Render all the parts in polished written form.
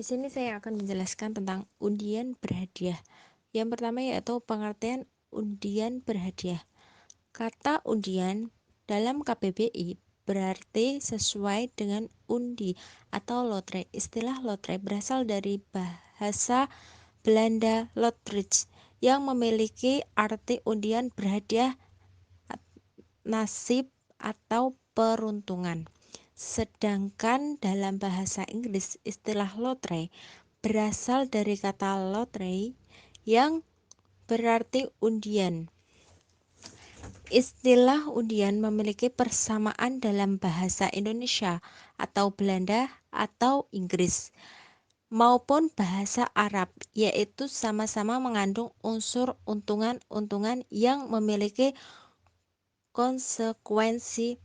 Di sini saya akan menjelaskan tentang undian berhadiah. Yang pertama yaitu pengertian undian berhadiah. Kata undian dalam KBBI berarti sesuai dengan undi atau lotre. Istilah lotre berasal dari bahasa Belanda lotrich yang memiliki arti undian berhadiah, nasib atau peruntungan. Sedangkan dalam bahasa Inggris istilah lotre berasal dari kata lottery yang berarti undian. Istilah undian memiliki persamaan dalam bahasa Indonesia atau Belanda atau Inggris maupun bahasa Arab, yaitu sama-sama mengandung unsur untungan-untungan yang memiliki konsekuensi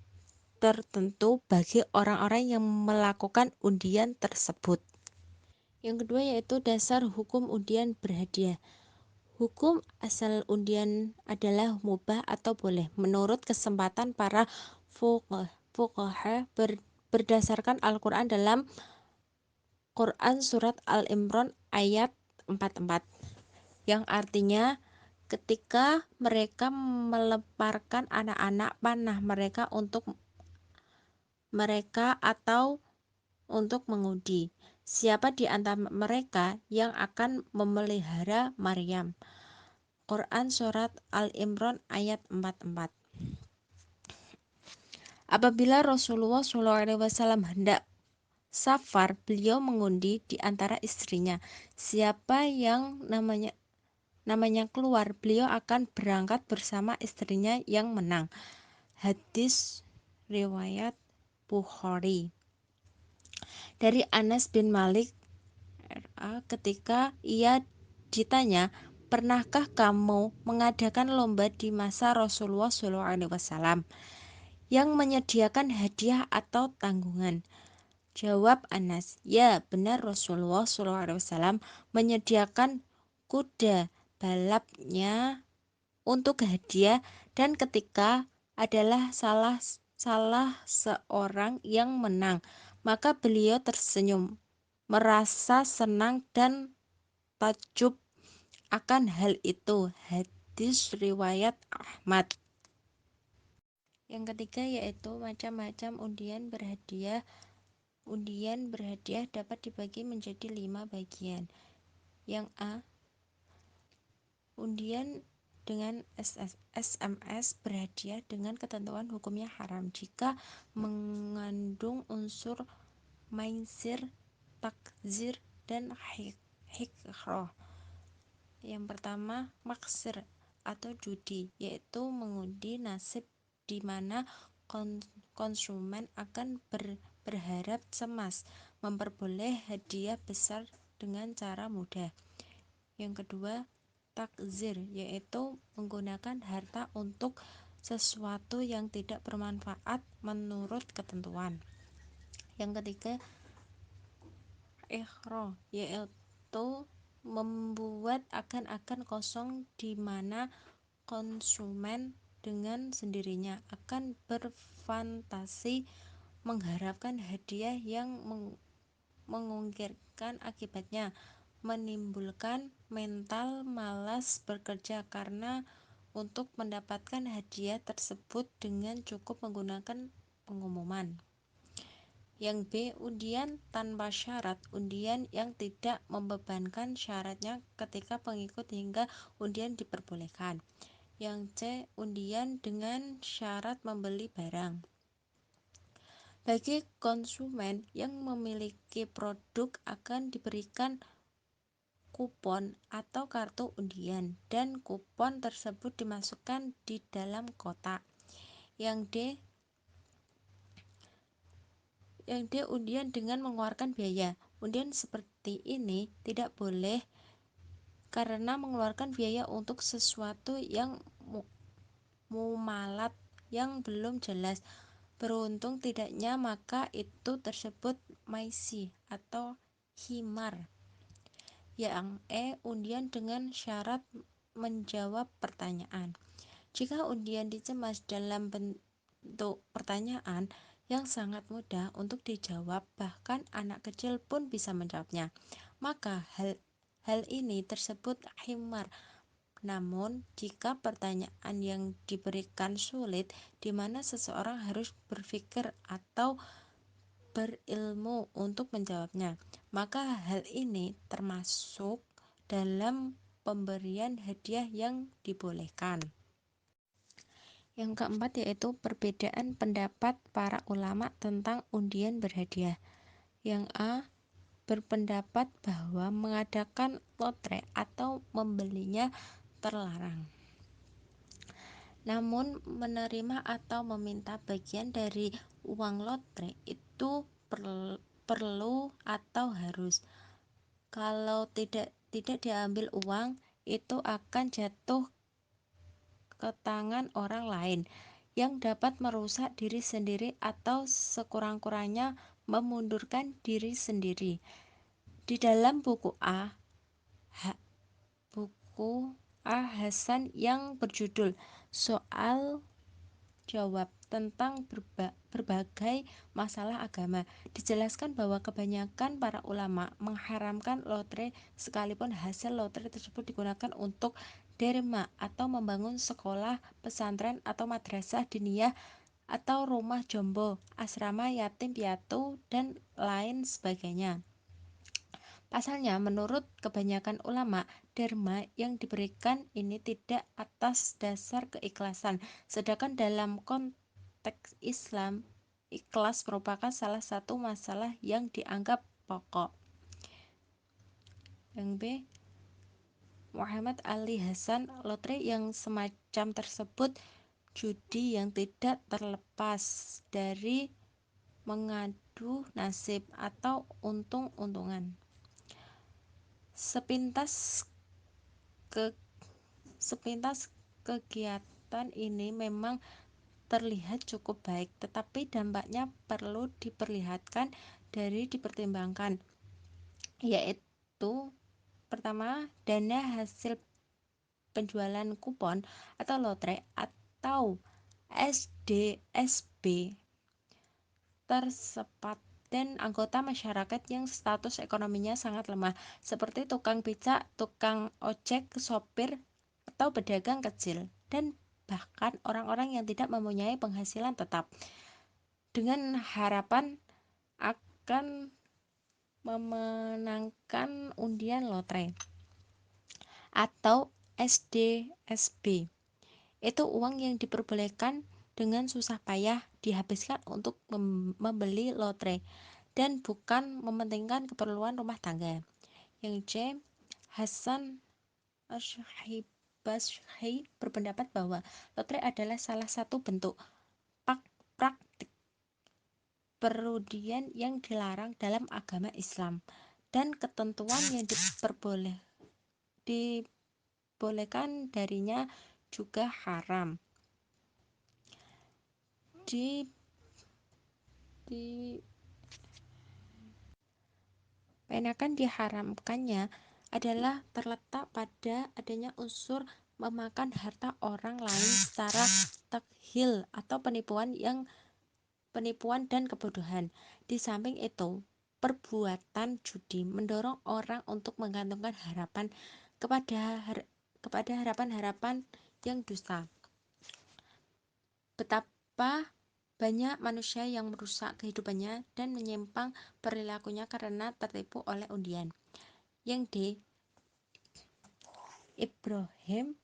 tertentu bagi orang-orang yang melakukan undian tersebut. Yang kedua yaitu dasar hukum undian berhadiah. Hukum asal undian adalah mubah atau boleh menurut kesempatan para fuqaha berdasarkan Al-Quran dalam Quran Surat Al-Imran ayat 44 yang artinya ketika mereka melemparkan anak-anak panah mereka untuk mereka atau untuk mengundi siapa di antara mereka yang akan memelihara Maryam. Quran Surat Al-Imran ayat 44. Apabila Rasulullah SAW hendak safar, beliau mengundi di antara istrinya. Siapa yang namanya keluar, beliau akan berangkat bersama istrinya yang menang. Hadis riwayat Bukhari. Dari Anas bin Malik RA ketika ia ditanya, "Pernahkah kamu mengadakan lomba di masa Rasulullah SAW yang menyediakan hadiah atau tanggungan?" Jawab Anas, "Ya, benar Rasulullah SAW menyediakan kuda balapnya untuk hadiah dan ketika adalah salah seorang yang menang, maka beliau tersenyum, merasa senang dan takjub akan hal itu." Hadis riwayat Ahmad. Yang ketiga yaitu macam-macam undian berhadiah. Undian berhadiah dapat dibagi menjadi 5 bagian. Yang A, undian dengan SMS berhadiah dengan ketentuan hukumnya haram jika mengandung unsur maisir, takzir, dan hikroh. Yang pertama, maksir atau judi, yaitu mengundi nasib di mana konsumen akan berharap cemas memperoleh hadiah besar dengan cara mudah. Yang kedua, takzir, yaitu menggunakan harta untuk sesuatu yang tidak bermanfaat menurut ketentuan. Yang ketiga, ikhro, yaitu membuat akan kosong di mana konsumen dengan sendirinya akan berfantasi mengharapkan hadiah yang mengungkirkan akibatnya menimbulkan mental malas bekerja karena untuk mendapatkan hadiah tersebut dengan cukup menggunakan pengumuman. Yang B, undian tanpa syarat, undian yang tidak membebankan syaratnya ketika pengikut hingga undian diperbolehkan. Yang C, undian dengan syarat membeli barang. Bagi konsumen yang memiliki produk akan diberikan kupon atau kartu undian dan kupon tersebut dimasukkan di dalam kotak. Yang D, undian dengan mengeluarkan biaya. Undian seperti ini tidak boleh karena mengeluarkan biaya untuk sesuatu yang mumalat yang belum jelas beruntung tidaknya, maka itu tersebut maisi atau himar. Yang E, undian dengan syarat menjawab pertanyaan. Jika undian dikemas dalam bentuk pertanyaan, yang sangat mudah untuk dijawab, bahkan anak kecil pun bisa menjawabnya. Maka hal ini tersebut himar. Namun, jika pertanyaan yang diberikan sulit, di mana seseorang harus berpikir atau berilmu untuk menjawabnya, maka hal ini termasuk dalam pemberian hadiah yang dibolehkan. Yang keempat yaitu perbedaan pendapat para ulama tentang undian berhadiah. Yang A berpendapat bahwa mengadakan lotre atau membelinya terlarang. Namun menerima atau meminta bagian dari uang lotre itu perlu atau harus. Kalau tidak diambil uang, itu akan jatuh ke tangan orang lain yang dapat merusak diri sendiri atau sekurang-kurangnya memundurkan diri sendiri. Di dalam buku A. Hasan yang berjudul Soal Jawab tentang berbagai masalah agama, dijelaskan bahwa kebanyakan para ulama mengharamkan lotre sekalipun hasil lotre tersebut digunakan untuk derma atau membangun sekolah, pesantren atau madrasah diniyah atau rumah jombo, asrama yatim piatu, dan lain sebagainya. Pasalnya, menurut kebanyakan ulama, derma yang diberikan ini tidak atas dasar keikhlasan, sedangkan dalam konteks Islam, ikhlas merupakan salah satu masalah yang dianggap pokok. Yang B. Muhammad Ali Hasan, lotre yang semacam tersebut judi yang tidak terlepas dari mengadu nasib atau untung-untungan. Sepintas kegiatan ini memang terlihat cukup baik, tetapi dampaknya perlu dipertimbangkan, yaitu pertama, dana hasil penjualan kupon atau lotre atau SDSB tersepat dan anggota masyarakat yang status ekonominya sangat lemah, seperti tukang becak, tukang ojek, sopir, atau pedagang kecil, dan bahkan orang-orang yang tidak mempunyai penghasilan tetap, dengan harapan akan memenangkan undian lotre atau SDSB. Itu uang yang diperbolehkan dengan susah payah dihabiskan untuk membeli lotre dan bukan mementingkan keperluan rumah tangga. Yang C. Hasan Ash-Shibazhi berpendapat bahwa lotre adalah salah satu bentuk praktik perundian yang dilarang dalam agama Islam, dan ketentuan yang dibolehkan darinya juga haram. Penakan diharamkannya adalah terletak pada adanya unsur memakan harta orang lain secara takhil atau penipuan dan kebodohan. Di samping itu, perbuatan judi mendorong orang untuk menggantungkan harapan kepada harapan-harapan yang dusta. Betapa banyak manusia yang merusak kehidupannya dan menyimpang perilakunya karena tertipu oleh undian. Yang D. Ibrahim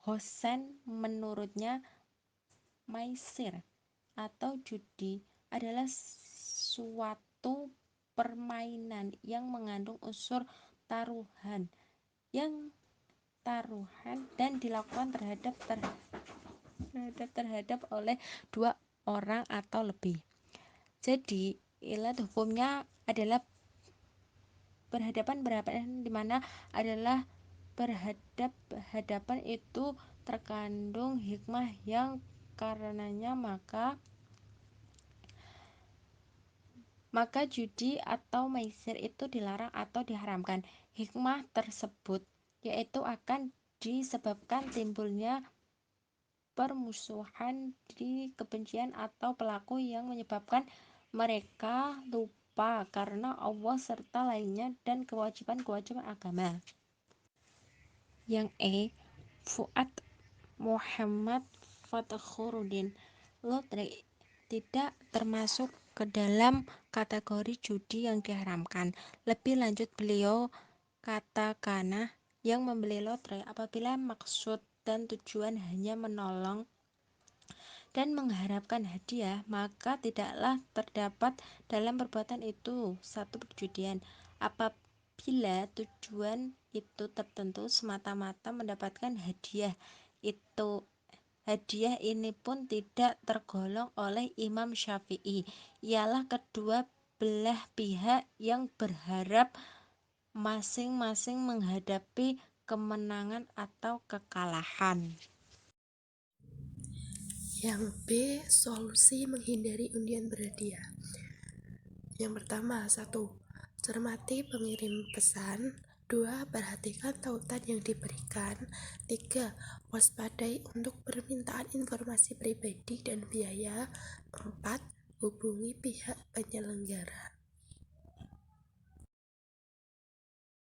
Hossein, menurutnya maisir atau judi adalah suatu permainan yang mengandung unsur taruhan dan dilakukan terhadap oleh dua orang atau lebih. Jadi ilat hukumnya adalah berhadapan di mana adalah berhadapan itu terkandung hikmah yang karenanya maka judi atau maisir itu dilarang atau diharamkan. Hikmah tersebut yaitu akan disebabkan timbulnya permusuhan di kebencian atau pelaku yang menyebabkan mereka lupa karena Allah serta lainnya dan kewajiban-kewajiban agama. Yang Fuad Muhammad Fatkhuruddin Lotre tidak termasuk ke dalam kategori judi yang diharamkan. Lebih lanjut, beliau katakanlah yang membeli lotre apabila maksud dan tujuan hanya menolong dan mengharapkan hadiah, maka tidaklah terdapat dalam perbuatan itu satu perjudian. Apabila tujuan itu tertentu semata-mata mendapatkan hadiah, itu hadiah ini pun tidak tergolong oleh Imam Syafi'i. Ialah kedua belah pihak yang berharap masing-masing menghadapi kemenangan atau kekalahan. Yang B. Solusi menghindari undian berhadiah. Yang pertama, 1. Cermati pengirim pesan. 2. Perhatikan tautan yang diberikan. 3. Waspadai untuk permintaan informasi pribadi dan biaya. 4. Hubungi pihak penyelenggara.